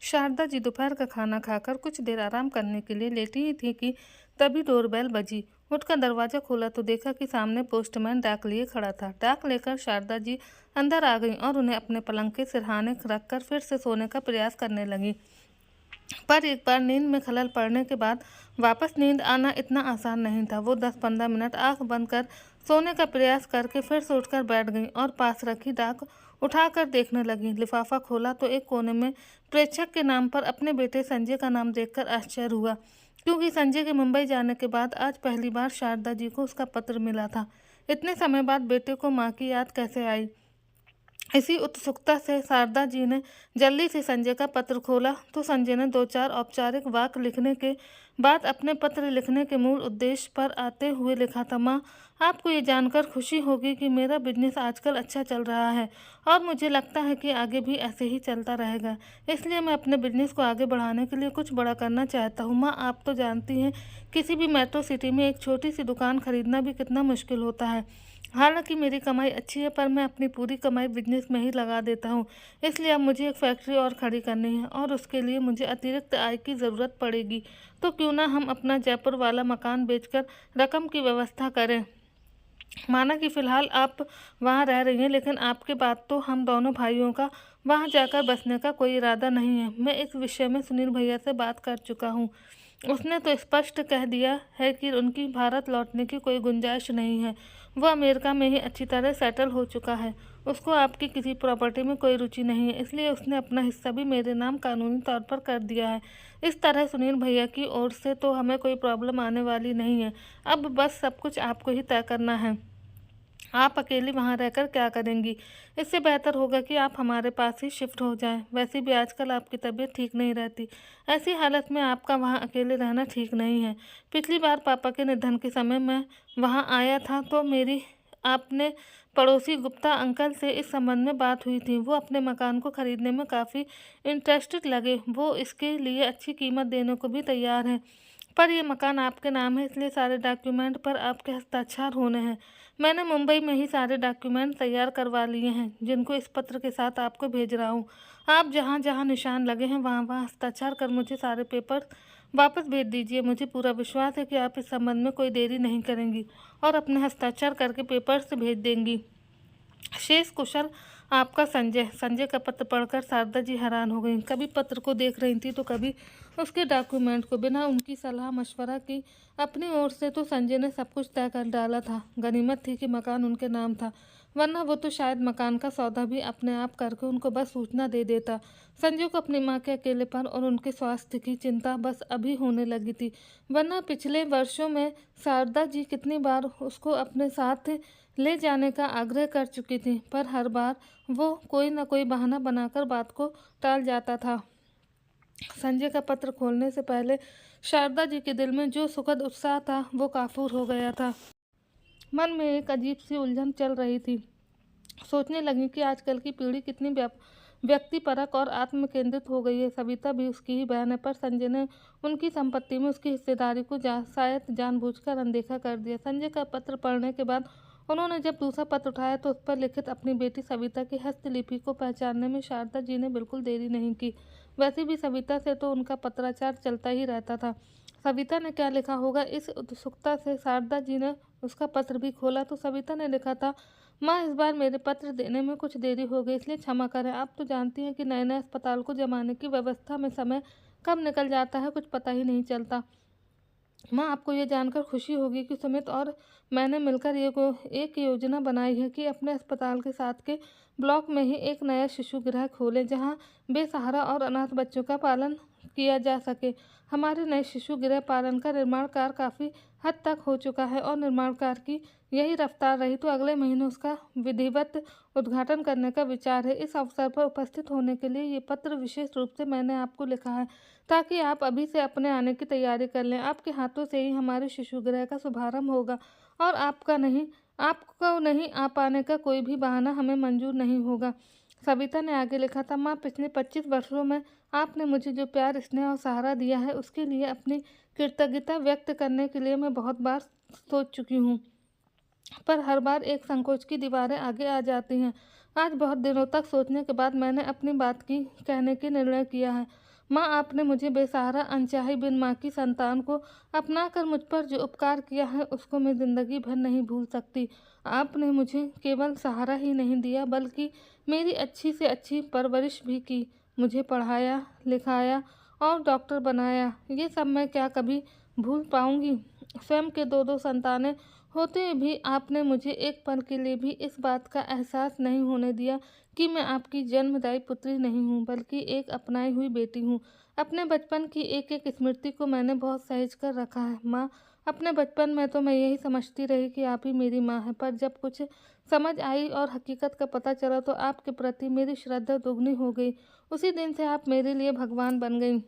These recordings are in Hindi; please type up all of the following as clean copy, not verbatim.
शारदा जी दोपहर का खाना खाकर कुछ देर आराम करने के लिए लेटी ही थी कि तभी डोरबेल बजी। उठकर दरवाजा खोला तो देखा कि सामने पोस्टमैन डाक लिए खड़ा था। डाक लेकर शारदा जी अंदर आ गईं और उन्हें अपने पलंग के सिरहाने रखकर फिर से सोने का प्रयास करने लगी। पर एक बार नींद में खलल पड़ने के बाद वापस नींद आना इतना आसान नहीं था। वो 10-15 मिनट आंख बंद कर सोने का प्रयास करके फिर से उठकर बैठ गईं और पास रखी डाक उठाकर देखने लगीं। लिफाफा खोला तो एक कोने में प्रेषक के नाम पर अपने बेटे संजय का नाम देखकर आश्चर्य हुआ, क्योंकि संजय के मुंबई जाने के बाद आज पहली बार शारदा जी को उसका पत्र मिला था। इतने समय बाद बेटे को माँ की याद कैसे आई? इसी उत्सुकता से शारदा जी ने जल्दी से संजय का पत्र खोला तो संजय ने 2-4 औपचारिक वाक्य लिखने के बाद अपने पत्र लिखने के मूल उद्देश्य पर आते हुए लिखा था। माँ, आपको ये जानकर खुशी होगी कि मेरा बिजनेस आजकल अच्छा चल रहा है और मुझे लगता है कि आगे भी ऐसे ही चलता रहेगा। इसलिए मैं अपने बिजनेस को आगे बढ़ाने के लिए कुछ बड़ा करना चाहता हूँ। माँ, आप तो जानती हैं किसी भी मेट्रो सिटी में एक छोटी सी दुकान खरीदना भी कितना मुश्किल होता है। हालांकि मेरी कमाई अच्छी है पर मैं अपनी पूरी कमाई बिजनेस में ही लगा देता हूँ। इसलिए अब मुझे एक फैक्ट्री और खड़ी करनी है और उसके लिए मुझे अतिरिक्त आय की ज़रूरत पड़ेगी। तो क्यों ना हम अपना जयपुर वाला मकान बेचकर रकम की व्यवस्था करें। माना कि फ़िलहाल आप वहाँ रह रही हैं, लेकिन आपके बाद तो हम दोनों भाइयों का वहाँ जाकर बसने का कोई इरादा नहीं है। मैं इस विषय में सुनील भैया से बात कर चुका हूँ। उसने तो स्पष्ट कह दिया है कि उनकी भारत लौटने की कोई गुंजाइश नहीं है। वो अमेरिका में ही अच्छी तरह सेटल हो चुका है। उसको आपकी किसी प्रॉपर्टी में कोई रुचि नहीं है, इसलिए उसने अपना हिस्सा भी मेरे नाम कानूनी तौर पर कर दिया है। इस तरह सुनील भैया की ओर से तो हमें कोई प्रॉब्लम आने वाली नहीं है। अब बस सब कुछ आपको ही तय करना है। आप अकेली वहाँ रहकर क्या करेंगी? इससे बेहतर होगा कि आप हमारे पास ही शिफ्ट हो जाएं। वैसे भी आजकल आपकी तबीयत ठीक नहीं रहती। ऐसी हालत में आपका वहाँ अकेले रहना ठीक नहीं है। पिछली बार पापा के निधन के समय मैं वहाँ आया था तो मेरी आपने पड़ोसी गुप्ता अंकल से इस संबंध में बात हुई थी। वो अपने मकान को खरीदने में काफ़ी इंटरेस्टेड लगे। वो इसके लिए अच्छी कीमत देने को भी तैयार हैं। पर ये मकान आपके नाम है, इसलिए सारे डॉक्यूमेंट पर आपके हस्ताक्षर होने हैं। मैंने मुंबई में ही सारे डॉक्यूमेंट तैयार करवा लिए हैं, जिनको इस पत्र के साथ आपको भेज रहा हूँ। आप जहाँ जहाँ निशान लगे हैं वहाँ वहाँ हस्ताक्षर कर मुझे सारे पेपर वापस भेज दीजिए। मुझे पूरा विश्वास है कि आप इस संबंध में कोई देरी नहीं करेंगी और अपने हस्ताक्षर करके पेपर से भेज देंगी। शेष कुशल, आपका संजय। संजय का पत्र पढ़कर शारदा जी हैरान हो गई। कभी पत्र को देख रही थी तो कभी उसके डॉक्यूमेंट को। बिना उनकी सलाह मशवरा की अपनी ओर से तो संजय ने सब कुछ तय कर डाला था। गनीमत थी कि मकान उनके नाम था, वरना वो तो शायद मकान का सौदा भी अपने आप करके उनको बस सूचना दे देता। संजय को अपनी माँ के अकेलेपन और उनके स्वास्थ्य की चिंता बस अभी होने लगी थी, वरना पिछले वर्षों में शारदा जी कितनी बार उसको अपने साथ ले जाने का आग्रह कर चुकी थी, पर हर बार वो कोई न कोई बहाना बनाकर बात को टाल जाता था। संजय का पत्र खोलने से पहले शारदा जी के दिल में जो सुखद उत्साह था वो काफूर हो गया था। मन में एक अजीब सी उलझन चल रही थी। सोचने लगी कि आजकल की पीढ़ी कितनी व्यक्तिपरक और आत्म केंद्रित हो गई है। सविता भी उसकी ही बहन है, पर संजय ने उनकी संपत्ति में उसकी हिस्सेदारी को शायद जानबूझकर अनदेखा कर दिया। संजय का पत्र पढ़ने के बाद उन्होंने जब दूसरा पत्र उठाया तो उस पर लिखित अपनी बेटी सविता की हस्तलिपि को पहचानने में शारदा जी ने बिल्कुल देरी नहीं की। वैसे भी सविता से तो उनका पत्राचार चलता ही रहता था। सविता ने क्या लिखा होगा, इस उत्सुकता से शारदा जी ने उसका पत्र भी खोला तो सविता ने लिखा था, माँ, इस बार मेरे पत्र देने में कुछ देरी हो गई, इसलिए क्षमा करें। आप तो जानती हैं कि नए नए अस्पताल को जमाने की व्यवस्था में समय कब निकल जाता है, कुछ पता ही नहीं चलता। माँ, आपको ये जानकर खुशी होगी कि सुमित और मैंने मिलकर एक योजना बनाई है कि अपने अस्पताल के साथ के ब्लॉक में ही एक नया शिशु गृह खोलें, जहाँ बेसहारा और अनाथ बच्चों का पालन किया जा सके। हमारे नए शिशु गृह पालन का निर्माण कार्य काफ़ी हद तक हो चुका है और निर्माण कार्य की यही रफ्तार रही तो अगले महीने उसका विधिवत उद्घाटन करने का विचार है। इस अवसर पर उपस्थित होने के लिए ये पत्र विशेष रूप से मैंने आपको लिखा है, ताकि आप अभी से अपने आने की तैयारी कर लें। आपके हाथों से ही हमारे शिशु गृह का शुभारंभ होगा और आपको नहीं आ पाने का कोई भी बहाना हमें मंजूर नहीं होगा। सविता ने आगे लिखा था, माँ, पिछले 25 वर्षों में आपने मुझे जो प्यार, स्नेह और सहारा दिया है उसके लिए अपनी कृतज्ञता व्यक्त करने के लिए मैं बहुत बार सोच चुकी हूँ, पर हर बार एक संकोच की दीवारें आगे आ जाती हैं। आज बहुत दिनों तक सोचने के बाद मैंने अपनी बात की कहने की निर्णय किया है। माँ, आपने मुझे बेसहारा अनचाही बिन माँ की संतान को अपनाकर मुझ पर जो उपकार किया है उसको मैं ज़िंदगी भर नहीं भूल सकती। आपने मुझे केवल सहारा ही नहीं दिया बल्कि मेरी अच्छी से अच्छी परवरिश भी की। मुझे पढ़ाया, लिखाया और डॉक्टर बनाया। ये सब मैं क्या कभी भूल पाऊँगी? स्वयं के 2-2 संतानें होते हुए भी आपने मुझे एक पल के लिए भी इस बात का एहसास नहीं होने दिया कि मैं आपकी जन्मदायी पुत्री नहीं हूँ, बल्कि एक अपनाई हुई बेटी हूँ। अपने बचपन की एक-एक स्मृति को मैंने बहुत सहेज कर रखा है। माँ, अपने बचपन में तो मैं यही समझती रही कि आप ही मेरी माँ हैं, पर जब कुछ समझ आई और हकीकत का पता चला तो आपके प्रति मेरी श्रद्धा दोगुनी हो गई। उसी दिन से आप मेरे लिए भगवान बन गईं।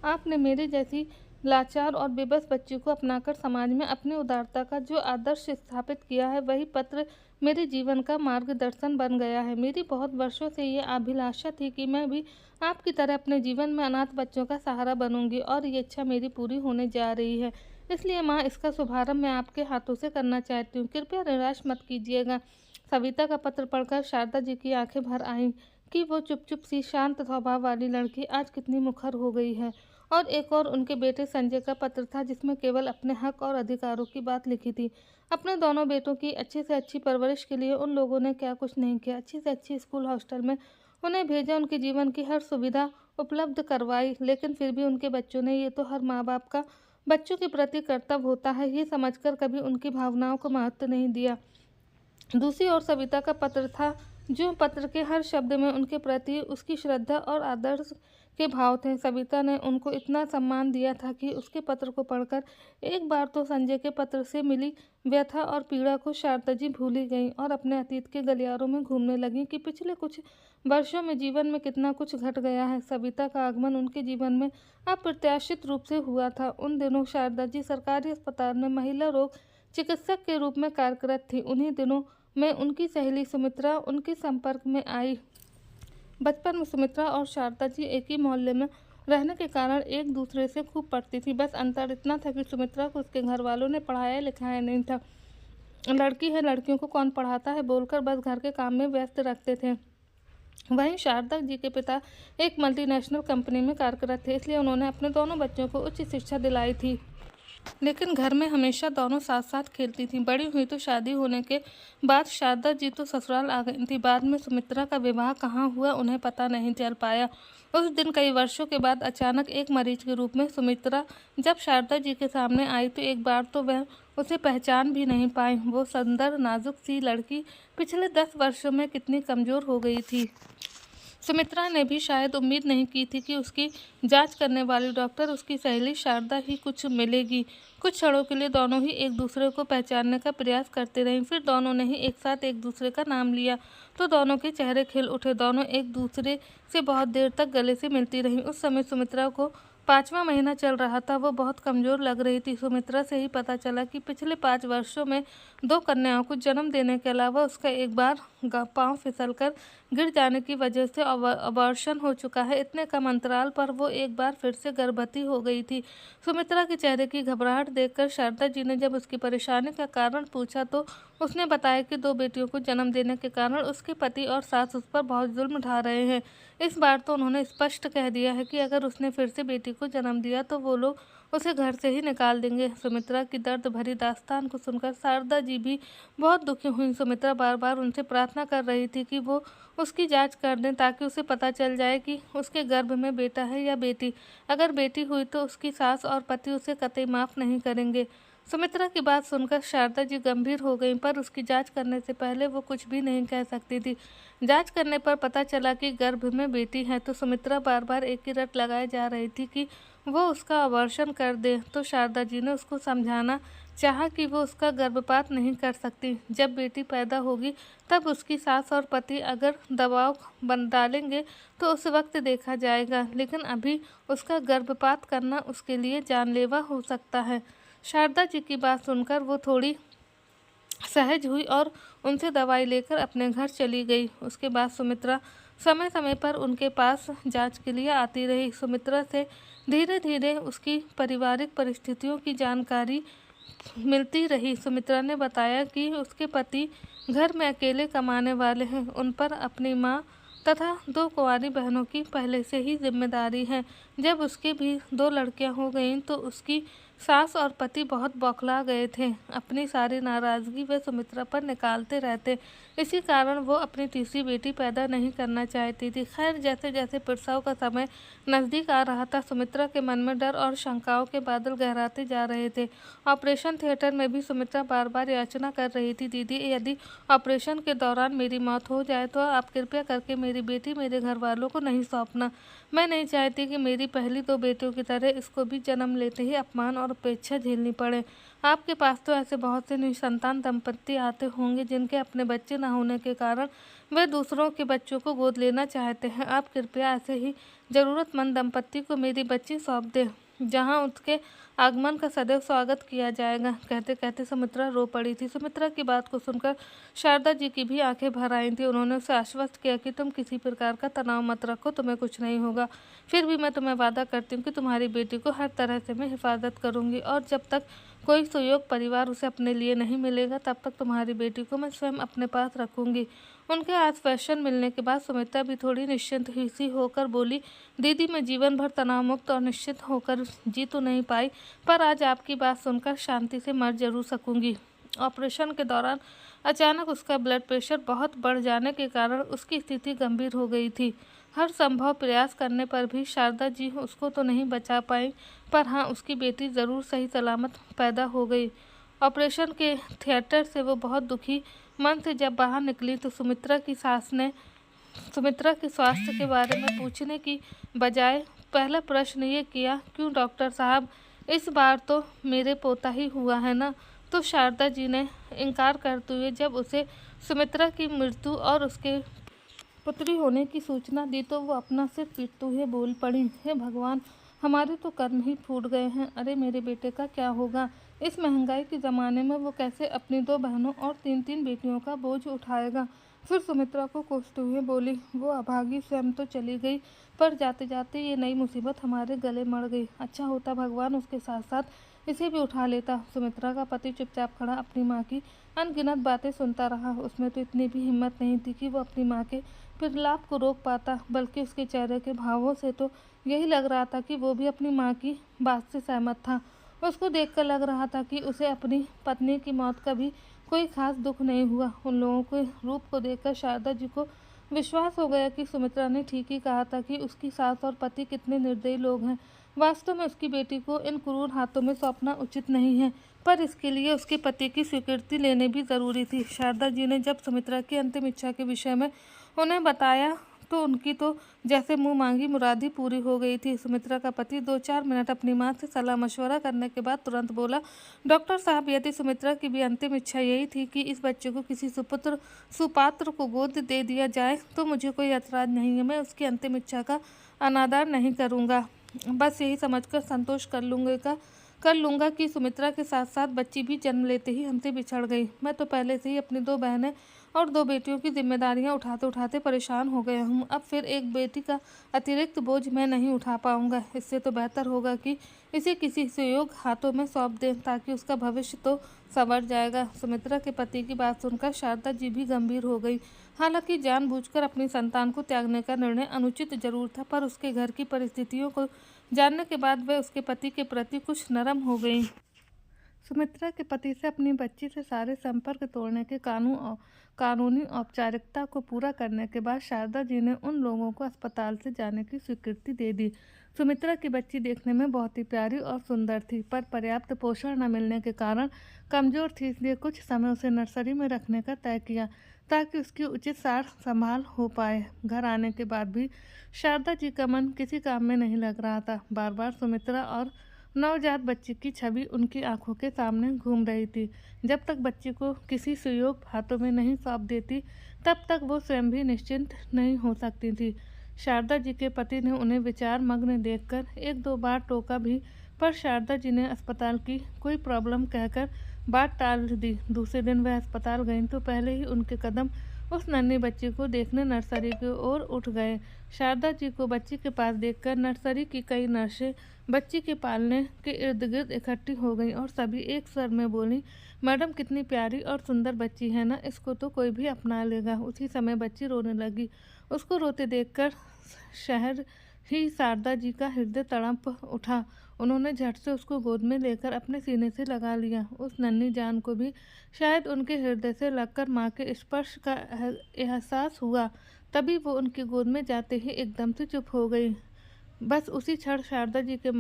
आपने मेरी जैसी लाचार और बेबस बच्ची को अपनाकर समाज में अपनी उदारता का जो आदर्श स्थापित किया है, वही पत्र मेरे जीवन का मार्गदर्शन बन गया है। मेरी बहुत वर्षों से ये अभिलाषा थी कि मैं भी आपकी तरह अपने जीवन में अनाथ बच्चों का सहारा बनूंगी और ये इच्छा मेरी पूरी होने जा रही है। इसलिए माँ, इसका शुभारंभ मैं आपके हाथों से करना चाहती हूँ। कृपया निराश मत कीजिएगा। सविता का पत्र पढ़कर शारदा जी की आंखें भर आईं कि वो चुप चुप सी शांत स्वभाव वाली लड़की आज कितनी मुखर हो गई है। और एक और उनके बेटे संजय का पत्र था जिसमें केवल अपने हक और अधिकारों की बात लिखी थी। अपने दोनों बेटों की अच्छी से अच्छी परवरिश के लिए उन लोगों ने क्या कुछ नहीं किया। अच्छी से अच्छी स्कूल हॉस्टल में उन्हें भेजा, उनके जीवन की हर सुविधा उपलब्ध करवाई, लेकिन फिर भी उनके बच्चों ने, ये तो हर माँ बाप का बच्चों के प्रति कर्तव्य होता है, ये समझकर कभी उनकी भावनाओं को महत्व नहीं दिया। दूसरी ओर सविता का पत्र था, जो पत्र के हर शब्द में उनके प्रति उसकी श्रद्धा और आदर्श के भाव थे। सविता ने उनको इतना सम्मान दिया था कि उसके पत्र को पढ़कर एक बार तो संजय के पत्र से मिली व्यथा और पीड़ा को शारदा जी भूल ही गईं और अपने अतीत के गलियारों में घूमने लगीं कि पिछले कुछ वर्षों में जीवन में कितना कुछ घट गया है। सविता का आगमन उनके जीवन में अप्रत्याशित रूप से हुआ था। उन दिनों शारदा जी सरकारी अस्पताल में महिला रोग चिकित्सक के रूप में कार्यरत थी। उन्हीं दिनों में उनकी सहेली सुमित्रा उनके संपर्क में आई। बचपन में सुमित्रा और शारदा जी एक ही मोहल्ले में रहने के कारण एक दूसरे से खूब पढ़ती थी। बस अंतर इतना था कि सुमित्रा को उसके घर वालों ने पढ़ाया लिखाया नहीं था। लड़की है, लड़कियों को कौन पढ़ाता है बोलकर बस घर के काम में व्यस्त रखते थे। वहीं शारदा जी के पिता एक मल्टीनेशनल कंपनी में कार्यरत थे, इसलिए उन्होंने अपने दोनों बच्चों को उच्च शिक्षा दिलाई थी। लेकिन घर में हमेशा दोनों साथ साथ खेलती थीं। बड़ी हुई तो शादी होने के बाद शारदा जी तो ससुराल आ गई थी। बाद में सुमित्रा का विवाह कहाँ हुआ उन्हें पता नहीं चल पाया। उस दिन कई वर्षों के बाद अचानक एक मरीज के रूप में सुमित्रा जब शारदा जी के सामने आई तो एक बार तो वह उसे पहचान भी नहीं पाई। वो सुंदर नाजुक सी लड़की पिछले 10 वर्षों में कितनी कमज़ोर हो गई थी। सुमित्रा ने भी शायद उम्मीद नहीं की थी कि उसकी जांच करने वाली डॉक्टर उसकी सहेली शारदा ही कुछ मिलेगी। कुछ क्षणों के लिए दोनों ही एक दूसरे को पहचानने का प्रयास करते रहीं। फिर दोनों ने ही एक साथ एक दूसरे का नाम लिया तो दोनों के चेहरे खिल उठे। दोनों एक दूसरे से बहुत देर तक गले से मिलती रहीं। उस समय सुमित्रा को 5वां महीना चल रहा था। वो बहुत कमज़ोर लग रही थी। सुमित्रा से ही पता चला कि पिछले 5 वर्षों में 2 कन्याओं को जन्म देने के अलावा उसका एक बार पाँव फिसलकर गिर जाने की वजह से अबॉर्शन हो चुका है। इतने कम अंतराल पर वो एक बार फिर से गर्भवती हो गई थी। सुमित्रा के चेहरे की घबराहट देखकर शारदा जी ने जब उसकी परेशानी का कारण पूछा तो उसने बताया कि 2 बेटियों को जन्म देने के कारण उसके पति और सास उस पर बहुत जुल्म ढा रहे हैं। इस बार तो उन्होंने स्पष्ट कह दिया है कि अगर उसने फिर से बेटी को जन्म दिया तो वो लोग उसे घर से ही निकाल देंगे। सुमित्रा की दर्द भरी दास्तान को सुनकर शारदा जी भी बहुत दुखी हुई। सुमित्रा बार बार उनसे प्रार्थना कर रही थी कि वो उसकी जांच कर दें ताकि उसे पता चल जाए कि उसके गर्भ में बेटा है या बेटी। अगर बेटी हुई तो उसकी सास और पति उसे कतई माफ़ नहीं करेंगे। सुमित्रा की बात सुनकर शारदा जी गंभीर हो गईं, पर उसकी जांच करने से पहले वो कुछ भी नहीं कह सकती थी। जांच करने पर पता चला कि गर्भ में बेटी है तो सुमित्रा बार बार एक ही रट लगाए जा रही थी कि वो उसका अबॉर्शन कर दे। तो शारदा जी ने उसको समझाना चाहा कि वो उसका गर्भपात नहीं कर सकती। जब बेटी पैदा होगी तब उसकी सास और पति अगर दबाव डालेंगे तो उस वक्त देखा जाएगा, लेकिन अभी उसका गर्भपात करना उसके लिए जानलेवा हो सकता है। शारदा जी की बात सुनकर वो थोड़ी सहज हुई और उनसे दवाई लेकर अपने घर चली गई। उसके बाद सुमित्रा समय समय पर उनके पास जांच के लिए आती रही। सुमित्रा से धीरे धीरे उसकी पारिवारिक परिस्थितियों की जानकारी मिलती रही। सुमित्रा ने बताया कि उसके पति घर में अकेले कमाने वाले हैं, उन पर अपनी माँ तथा 2 कुंवारी बहनों की पहले से ही जिम्मेदारी है। जब उसकी भी 2 लड़कियां हो गईं तो उसकी सास और पति बहुत बौखला गए थे। अपनी सारी नाराज़गी वे सुमित्रा पर निकालते रहते। इसी कारण वो अपनी तीसरी बेटी पैदा नहीं करना चाहती थी। खैर, जैसे जैसे प्रसव का समय नज़दीक आ रहा था, सुमित्रा के मन में डर और शंकाओं के बादल गहराते जा रहे थे। ऑपरेशन थिएटर में भी सुमित्रा बार बार याचना कर रही थी, दीदी, यदि ऑपरेशन के दौरान मेरी मौत हो जाए तो आप कृपया करके मेरी बेटी मेरे घर वालों को नहीं सौंपना। मैं नहीं चाहती कि मेरी पहली 2 बेटियों की तरह इसको भी जन्म लेते ही अपमान और उपेक्षा झेलनी पड़े। आपके पास तो ऐसे बहुत से निसंतान दंपत्ति आते होंगे जिनके अपने बच्चे न होने के कारण वे दूसरों के बच्चों को गोद लेना चाहते हैं। आप कृपया ऐसे ही ज़रूरतमंद दंपत्ति को मेरी बच्ची सौंप दें, जहां उसके आगमन का सदैव स्वागत किया जाएगा। कहते कहते सुमित्रा रो पड़ी थी। सुमित्रा की बात को सुनकर शारदा जी की भी आंखें भर आई थी। उन्होंने उसे आश्वस्त किया कि तुम किसी प्रकार का तनाव मत रखो, तुम्हें कुछ नहीं होगा। फिर भी मैं तुम्हें वादा करती हूँ कि तुम्हारी बेटी को हर तरह से मैं हिफाजत करूँगी, और जब तक कोई सुयोग परिवार उसे अपने लिए नहीं मिलेगा तब तक तुम्हारी बेटी को मैं स्वयं अपने पास रखूँगी। उनके आश्वासन मिलने के बाद सुमित्रा भी थोड़ी निश्चिंत सी होकर बोली, दीदी, मैं जीवन भर तनाव मुक्त और निश्चित होकर जी तो नहीं पाई, पर आज आपकी बात सुनकर शांति से मर जरूर सकूंगी। ऑपरेशन के दौरान अचानक उसका ब्लड प्रेशर बहुत बढ़ जाने के कारण उसकी स्थिति गंभीर हो गई थी। हर संभव प्रयास करने पर भी शारदा जी उसको तो नहीं बचा पाई, पर हाँ, उसकी बेटी ज़रूर सही सलामत पैदा हो गई। ऑपरेशन के थिएटर से वो बहुत दुखी मन से जब बाहर निकली तो सुमित्रा की सास ने सुमित्रा के स्वास्थ्य के बारे में पूछने की बजाय पहला प्रश्न ये किया, क्यों डॉक्टर साहब, इस बार तो मेरे पोता ही हुआ है ना? तो शारदा जी ने इनकार करते हुए जब उसे सुमित्रा की मृत्यु और उसके पुत्री होने की सूचना दी तो वो अपना सिर पीटते हुए बोल पड़ी, हे भगवान, हमारे तो कर्म ही फूट गए हैं। अरे मेरे बेटे का क्या होगा? इस महंगाई के ज़माने में वो कैसे अपनी 2 बहनों और 3-3 बेटियों का बोझ उठाएगा? फिर सुमित्रा को कोसते हुए बोली, वो अभागी स्वयं तो चली गई, पर जाते जाते ये नई मुसीबत हमारे गले मड़ गई। अच्छा होता भगवान उसके साथ साथ इसे भी उठा लेता। सुमित्रा का पति चुपचाप खड़ा अपनी माँ की अनगिनत बातें सुनता रहा। उसमें तो इतनी भी हिम्मत नहीं थी कि वो अपनी माँ के प्रलाप को रोक पाता, बल्कि उसके चेहरे के भावों से तो यही लग रहा था कि वो भी अपनी माँ की बात से सहमत था। उसको देखकर लग रहा था कि उसे अपनी पत्नी की मौत का भी कोई खास दुख नहीं हुआ। उन लोगों के रूप को देखकर शारदा जी को विश्वास हो गया कि सुमित्रा ने ठीक ही कहा था कि उसकी सास और पति कितने निर्दयी लोग हैं। वास्तव में उसकी बेटी को इन क्रूर हाथों में सौंपना उचित नहीं है, पर इसके लिए उसके पति की स्वीकृति लेने भी ज़रूरी थी। शारदा जी ने जब सुमित्रा की अंतिम इच्छा के विषय में उन्हें बताया तो उनकी तो जैसे मुंह मांगी मुरादी पूरी हो गई थी। सुमित्रा का पति 2-4 मिनट अपनी माँ से सलाह मशवरा करने के बाद तुरंत बोला, डॉक्टर साहब, यदि सुमित्रा की भी अंतिम इच्छा यही थी कि इस बच्चे को किसी सुपात्र को गोद दे दिया जाए तो मुझे कोई ऐतराज़ नहीं है। मैं उसकी अंतिम इच्छा का अनादर नहीं करूँगा, बस यही समझकर संतोष कर लूँगा कि सुमित्रा के साथ साथ बच्ची भी जन्म लेते ही हमसे बिछड़ गई। मैं तो पहले से ही अपनी 2 बहनें और 2 बेटियों की जिम्मेदारियां उठाते उठाते परेशान हो गया हूँ। अब फिर एक बेटी का अतिरिक्त बोझ मैं नहीं उठा पाऊँगा। इससे तो बेहतर होगा कि इसे किसी सुयोग्य हाथों में सौंप दें, ताकि उसका भविष्य तो संवर जाएगा। सुमित्रा के पति की बात सुनकर शारदा जी भी गंभीर हो गई। हालांकि जानबूझकर अपनी संतान को त्यागने का निर्णय अनुचित जरूर था, पर उसके घर की परिस्थितियों को जानने के बाद वह उसके पति के प्रति कुछ नरम हो गई। सुमित्रा के पति से अपनी बच्ची से सारे संपर्क तोड़ने के कानूनी औपचारिकता को पूरा करने के बाद शारदा जी ने उन लोगों को अस्पताल से जाने की स्वीकृति दे दी। सुमित्रा की बच्ची देखने में बहुत ही प्यारी और सुंदर थी, पर पर्याप्त पोषण न मिलने के कारण कमज़ोर थी, इसलिए कुछ समय उसे नर्सरी में रखने का तय किया ताकि उसकी उचित सार संभाल हो पाए। घर आने के बाद भी शारदा जी का मन किसी काम में नहीं लग रहा था। बार बार सुमित्रा और नवजात बच्ची की छवि उनकी आंखों के सामने घूम रही थी। जब तक बच्ची को किसी सुयोग हाथों में नहीं सौंप देती तब तक वो स्वयं भी निश्चिंत नहीं हो सकती थी। शारदा जी के पति ने उन्हें विचार मग्न देखकर 1-2 बार टोका भी, पर शारदा जी ने अस्पताल की कोई प्रॉब्लम कहकर बात टाल दी। दूसरे दिन वह अस्पताल गईं तो पहले ही उनके कदम उस नन्ही बच्ची को देखने नर्सरी की ओर उठ गए। शारदा जी को बच्ची के पास देखकर नर्सरी की कई नर्सें बच्ची के पालने के इर्द गिर्द इकट्ठी हो गईं और सभी एक स्वर में बोली, मैडम, कितनी प्यारी और सुंदर बच्ची है ना, इसको तो कोई भी अपना लेगा। उसी समय बच्ची रोने लगी। उसको रोते देखकर शहर ही शारदा जी का हृदय तड़प उठा। उन्होंने झट से उसको गोद में लेकर अपने सीने से लगा लिया। उस नन्ही जान को भी शायद उनके हृदय से लगकर माँ के स्पर्श का एहसास हुआ। तभी वो उनकी गोद में जाते ही एकदम से चुप हो गई। बस उसी क्षण शारदा जी के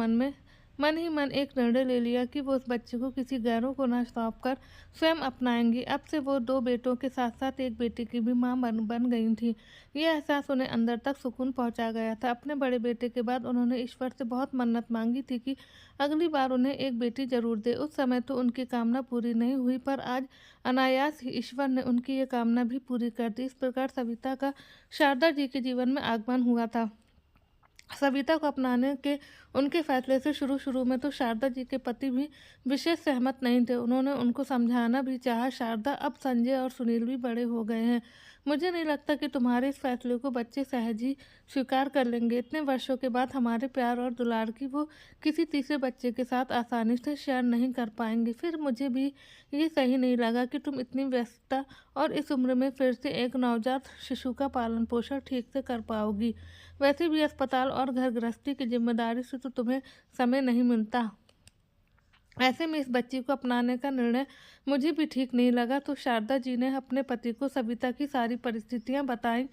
मन ही मन एक निर्णय ले लिया कि वो उस बच्चे को किसी गैरों को न सौंपकर स्वयं अपनाएंगी। अब से वो 2 बेटों के साथ साथ एक बेटी की भी मां बन गई थी। ये एहसास उन्हें अंदर तक सुकून पहुंचा गया था। अपने बड़े बेटे के बाद उन्होंने ईश्वर से बहुत मन्नत मांगी थी कि अगली बार उन्हें एक बेटी जरूर दे। उस समय तो उनकी कामना पूरी नहीं हुई, पर आज अनायास ही ईश्वर ने उनकी ये कामना भी पूरी कर दी। इस प्रकार सविता का शारदा जी के जीवन में आगमन हुआ था। सविता को अपनाने के उनके फैसले से शुरू में तो शारदा जी के पति भी विशेष सहमत नहीं थे। उन्होंने उनको समझाना भी चाहा, शारदा अब संजय और सुनील भी बड़े हो गए हैं, मुझे नहीं लगता कि तुम्हारे इस फैसले को बच्चे सहज ही स्वीकार कर लेंगे। इतने वर्षों के बाद हमारे प्यार और दुलार की वो किसी तीसरे बच्चे के साथ आसानी से शेयर नहीं कर पाएंगे। फिर मुझे भी ये सही नहीं लगा कि तुम इतनी व्यस्तता और इस उम्र में फिर से एक नवजात शिशु का पालन पोषण ठीक से कर पाओगी। वैसे भी अस्पताल और घर गृहस्थी की जिम्मेदारी से तो तुम्हें समय नहीं मिलता। ऐसे में इस बच्ची को अपनाने का निर्णय मुझे भी ठीक नहीं लगा। तो शारदा जी ने अपने पति को सविता की सारी परिस्थितियां बताई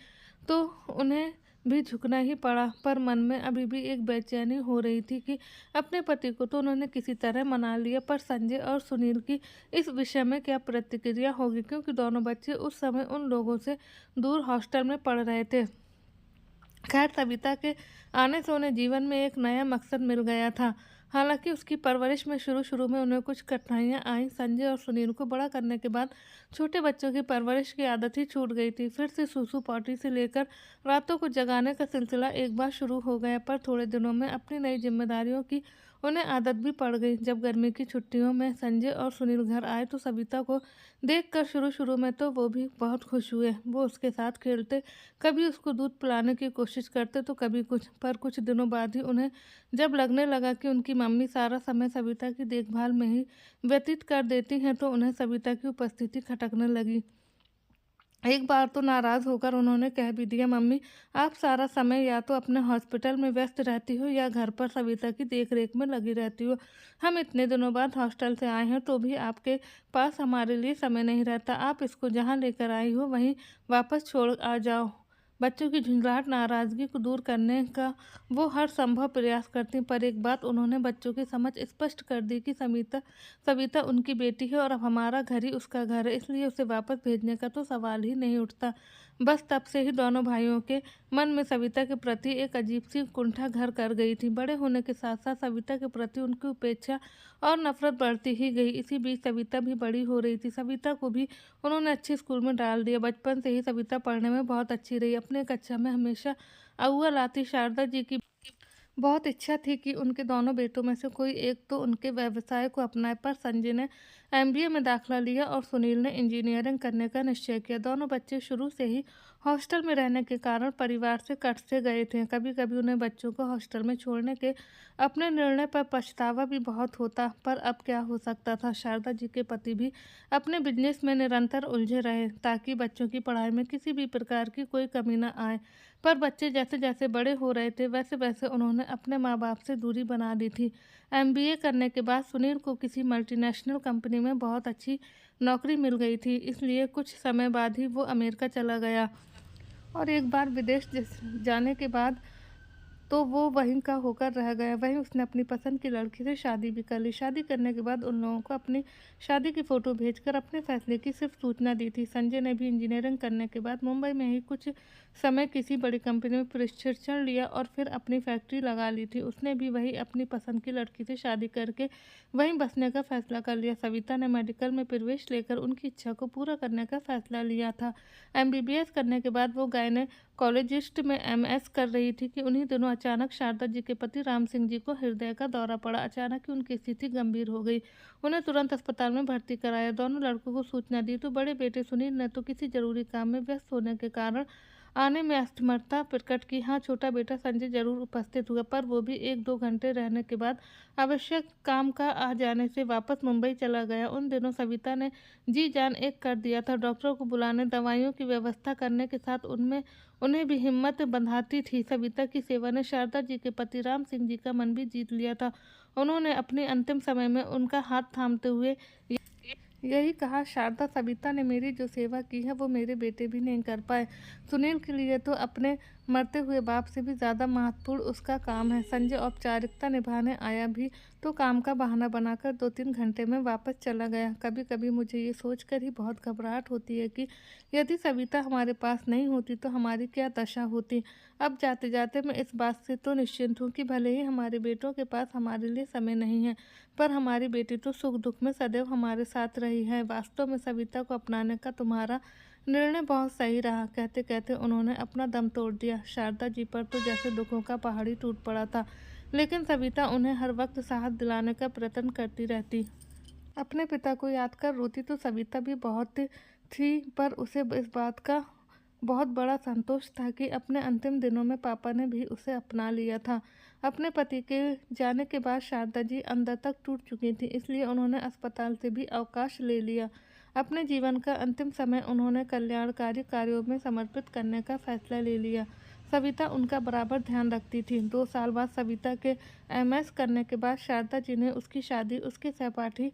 तो उन्हें भी झुकना ही पड़ा, पर मन में अभी भी एक बेचैनी हो रही थी कि अपने पति को तो उन्होंने किसी तरह मना लिया, पर संजय और सुनील की इस विषय में क्या प्रतिक्रिया होगी, क्योंकि दोनों बच्चे उस समय उन लोगों से दूर हॉस्टल में पढ़ रहे थे। खैर, सविता के आने से उन्हें जीवन में एक नया मकसद मिल गया था। हालांकि उसकी परवरिश में शुरू में उन्हें कुछ कठिनाइयां आईं। संजय और सुनील को बड़ा करने के बाद छोटे बच्चों की परवरिश की आदत ही छूट गई थी। फिर से सूसू पॉटी से लेकर रातों को जगाने का सिलसिला एक बार शुरू हो गया, पर थोड़े दिनों में अपनी नई जिम्मेदारियों की उन्हें आदत भी पड़ गई। जब गर्मी की छुट्टियों में संजय और सुनील घर आए तो सविता को देखकर शुरू में तो वो भी बहुत खुश हुए। वो उसके साथ खेलते, कभी उसको दूध पिलाने की कोशिश करते तो कभी कुछ, पर कुछ दिनों बाद ही उन्हें जब लगने लगा कि उनकी मम्मी सारा समय सविता की देखभाल में ही व्यतीत कर देती हैं तो उन्हें सविता की उपस्थिति खटकने लगी। एक बार तो नाराज़ होकर उन्होंने कह भी दिया, मम्मी आप सारा समय या तो अपने हॉस्पिटल में व्यस्त रहती हो या घर पर सविता की देखरेख में लगी रहती हो। हम इतने दिनों बाद हॉस्टल से आए हैं तो भी आपके पास हमारे लिए समय नहीं रहता। आप इसको जहाँ लेकर आई हो वहीं वापस छोड़ आ जाओ। बच्चों की झुंझलाहट नाराज़गी को दूर करने का वो हर संभव प्रयास करती, पर एक बात उन्होंने बच्चों की समझ स्पष्ट कर दी कि सविता उनकी बेटी है और अब हमारा घर ही उसका घर है, इसलिए उसे वापस भेजने का तो सवाल ही नहीं उठता। बस तब से ही दोनों भाइयों के मन में सविता के प्रति एक अजीब सी कुंठा घर कर गई थी। बड़े होने के साथ साथ सविता के प्रति उनकी उपेक्षा और नफरत बढ़ती ही गई। इसी बीच सविता भी बड़ी हो रही थी। सविता को भी उन्होंने अच्छे स्कूल में डाल दिया। बचपन से ही सविता पढ़ने में बहुत अच्छी रही। अपने कक्षा में हमेशा अव्वल आती। शारदा जी की बहुत इच्छा थी कि उनके दोनों बेटों में से कोई एक तो उनके व्यवसाय को अपनाए, पर संजय ने एमबीए में दाखिला लिया और सुनील ने इंजीनियरिंग करने का निश्चय किया। दोनों बच्चे शुरू से ही हॉस्टल में रहने के कारण परिवार से कट से गए थे। कभी कभी उन्हें बच्चों को हॉस्टल में छोड़ने के अपने निर्णय पर पछतावा भी बहुत होता, पर अब क्या हो सकता था। शारदा जी के पति भी अपने बिजनेस में निरंतर उलझे रहे ताकि बच्चों की पढ़ाई में किसी भी प्रकार की कोई कमी न आए, पर बच्चे जैसे जैसे बड़े हो रहे थे वैसे वैसे उन्होंने अपने माँ बाप से दूरी बना ली थी। एमबीए करने के बाद सुनील को किसी मल्टीनेशनल कंपनी में बहुत अच्छी नौकरी मिल गई थी, इसलिए कुछ समय बाद ही वो अमेरिका चला गया और एक बार विदेश जाने के बाद तो वो वहीं का होकर रह गया। वहीं उसने अपनी पसंद की लड़की से शादी भी कर ली। शादी करने के बाद उन लोगों को अपनी शादी की फ़ोटो भेजकर अपने फैसले की सिर्फ सूचना दी थी। संजय ने भी इंजीनियरिंग करने के बाद मुंबई में ही कुछ समय किसी बड़ी कंपनी में प्रशिक्षण लिया और फिर अपनी फैक्ट्री लगा ली थी। उसने भी वही अपनी पसंद की लड़की से शादी करके वहीं बसने का फैसला कर लिया। सविता ने मेडिकल में प्रवेश लेकर उनकी इच्छा को पूरा करने का फैसला लिया था। एमबीबीएस करने के बाद वो गायनेकोलॉजिस्ट में एमएस कर रही थी कि उन्हीं दिनों अचानक शारदा जी के पति राम सिंह जी को हृदय का दौरा पड़ा। अचानक ही उनकी स्थिति गंभीर हो गई। उन्हें तुरंत अस्पताल में भर्ती कराया। दोनों लड़कों को सूचना दी तो बड़े बेटे सुनील ने तो किसी जरूरी काम में व्यस्त होने के कारण आने में असमर्थता प्रकट की। हाँ, छोटा बेटा संजय जरूर उपस्थित हुआ, पर वो भी 1-2 घंटे रहने के बाद आवश्यक काम का आ जाने से वापस मुंबई चला गया। उन दिनों सविता ने जी जान एक कर दिया था। डॉक्टरों को बुलाने, दवाइयों की व्यवस्था करने के साथ उनमें उन्हें भी हिम्मत बंधाती थी। सविता की सेवा ने शारदा जी के पति राम सिंह जी का मन भी जीत लिया था। उन्होंने अपने अंतिम समय में उनका हाथ थामते हुए यही कहा, शारदा, सविता ने मेरी जो सेवा की है वो मेरे बेटे भी नहीं कर पाए। सुनील के लिए तो अपने मरते हुए बाप से भी ज़्यादा महत्वपूर्ण उसका काम है। संजय औपचारिकता निभाने आया भी तो काम का बहाना बनाकर 2-3 घंटे में वापस चला गया। कभी कभी मुझे ये सोचकर ही बहुत घबराहट होती है कि यदि सविता हमारे पास नहीं होती तो हमारी क्या दशा होती। अब जाते जाते मैं इस बात से तो निश्चिंत हूँ कि भले ही हमारे बेटों के पास हमारे लिए समय नहीं है, पर हमारी बेटी तो सुख दुख में सदैव हमारे साथ रही है। वास्तव में सविता को अपनाने का तुम्हारा निर्णय बहुत सही रहा। कहते कहते उन्होंने अपना दम तोड़ दिया। शारदा जी पर तो जैसे दुखों का पहाड़ी टूट पड़ा था, लेकिन सविता उन्हें हर वक्त साहस दिलाने का प्रयत्न करती रहती। अपने पिता को याद कर रोती तो सविता भी बहुत थी, पर उसे इस बात का बहुत बड़ा संतोष था कि अपने अंतिम दिनों में पापा ने भी उसे अपना लिया था। अपने पति के जाने के बाद शारदा जी अंदर तक टूट चुकी थी, इसलिए उन्होंने अस्पताल से भी अवकाश ले लिया। अपने जीवन का अंतिम समय उन्होंने कल्याणकारी कार्यों में समर्पित करने का फैसला ले लिया। सविता उनका बराबर ध्यान रखती थी। 2 साल बाद सविता के एमएस करने के बाद शारदा जी ने उसकी शादी उसके सहपाठी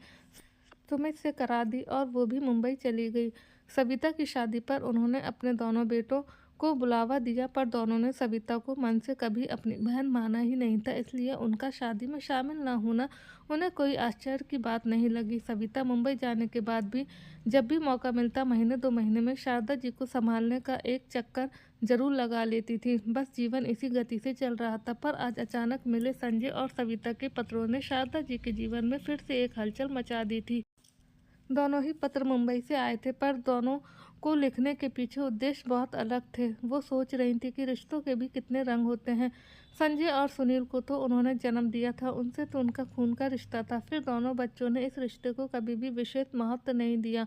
सुमित से करा दी और वो भी मुंबई चली गई। सविता की शादी पर उन्होंने अपने दोनों बेटों को बुलावा दिया, पर दोनों ने सविता को मन से कभी अपनी बहन माना ही नहीं था, इसलिए उनका शादी में शामिल न होना उन्हें कोई आश्चर्य की बात नहीं लगी। सविता मुंबई जाने के बाद भी जब भी मौका मिलता महीने 2 महीने में शारदा जी को संभालने का एक चक्कर जरूर लगा लेती थी। बस जीवन इसी गति से चल रहा था, पर आज अचानक मिले संजय और सविता के पत्रों ने शारदा जी के जीवन में फिर से एक हलचल मचा दी थी। दोनों ही पत्र मुंबई से आए थे, पर दोनों को लिखने के पीछे उद्देश्य बहुत अलग थे। वो सोच रही थी कि रिश्तों के भी कितने रंग होते हैं। संजय और सुनील को तो उन्होंने जन्म दिया था, उनसे तो उनका खून का रिश्ता था। फिर दोनों बच्चों ने इस रिश्ते को कभी भी विशेष महत्व नहीं दिया,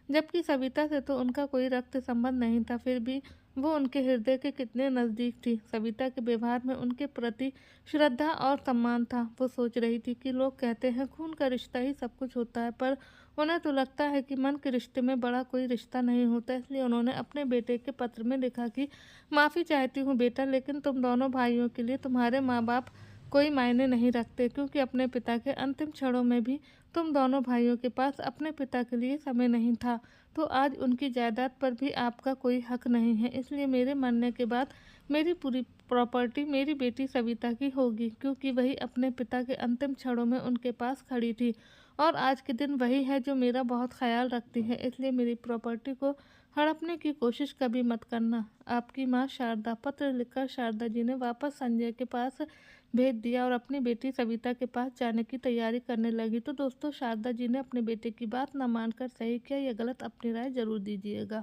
जबकि सविता से तो उनका कोई रक्त संबंध नहीं था, फिर भी वो उनके हृदय के कितने नज़दीक थी। सविता के व्यवहार में उनके प्रति श्रद्धा और सम्मान था। वो सोच रही थी कि लोग कहते हैं खून का रिश्ता ही सब कुछ होता है, पर उन्हें तो लगता है कि मन के रिश्ते में बड़ा कोई रिश्ता नहीं होता। इसलिए उन्होंने अपने बेटे के पत्र में लिखा कि माफ़ी चाहती हूँ बेटा, लेकिन तुम दोनों भाइयों के लिए तुम्हारे माँ बाप कोई मायने नहीं रखते, क्योंकि अपने पिता के अंतिम क्षणों में भी तुम दोनों भाइयों के पास अपने पिता के लिए समय नहीं था, तो आज उनकी जायदाद पर भी आपका कोई हक नहीं है। इसलिए मेरे मरने के बाद मेरी पूरी प्रॉपर्टी मेरी बेटी सविता की होगी, क्योंकि वही अपने पिता के अंतिम क्षणों में उनके पास खड़ी थी और आज के दिन वही है जो मेरा बहुत ख्याल रखती है। इसलिए मेरी प्रॉपर्टी को हड़पने की कोशिश कभी मत करना। आपकी माँ शारदा। पत्र लिखकर शारदा जी ने वापस संजय के पास भेज दिया और अपनी बेटी सविता के पास जाने की तैयारी करने लगी। तो दोस्तों, शारदा जी ने अपने बेटे की बात न मानकर सही किया या गलत, अपनी राय जरूर दीजिएगा।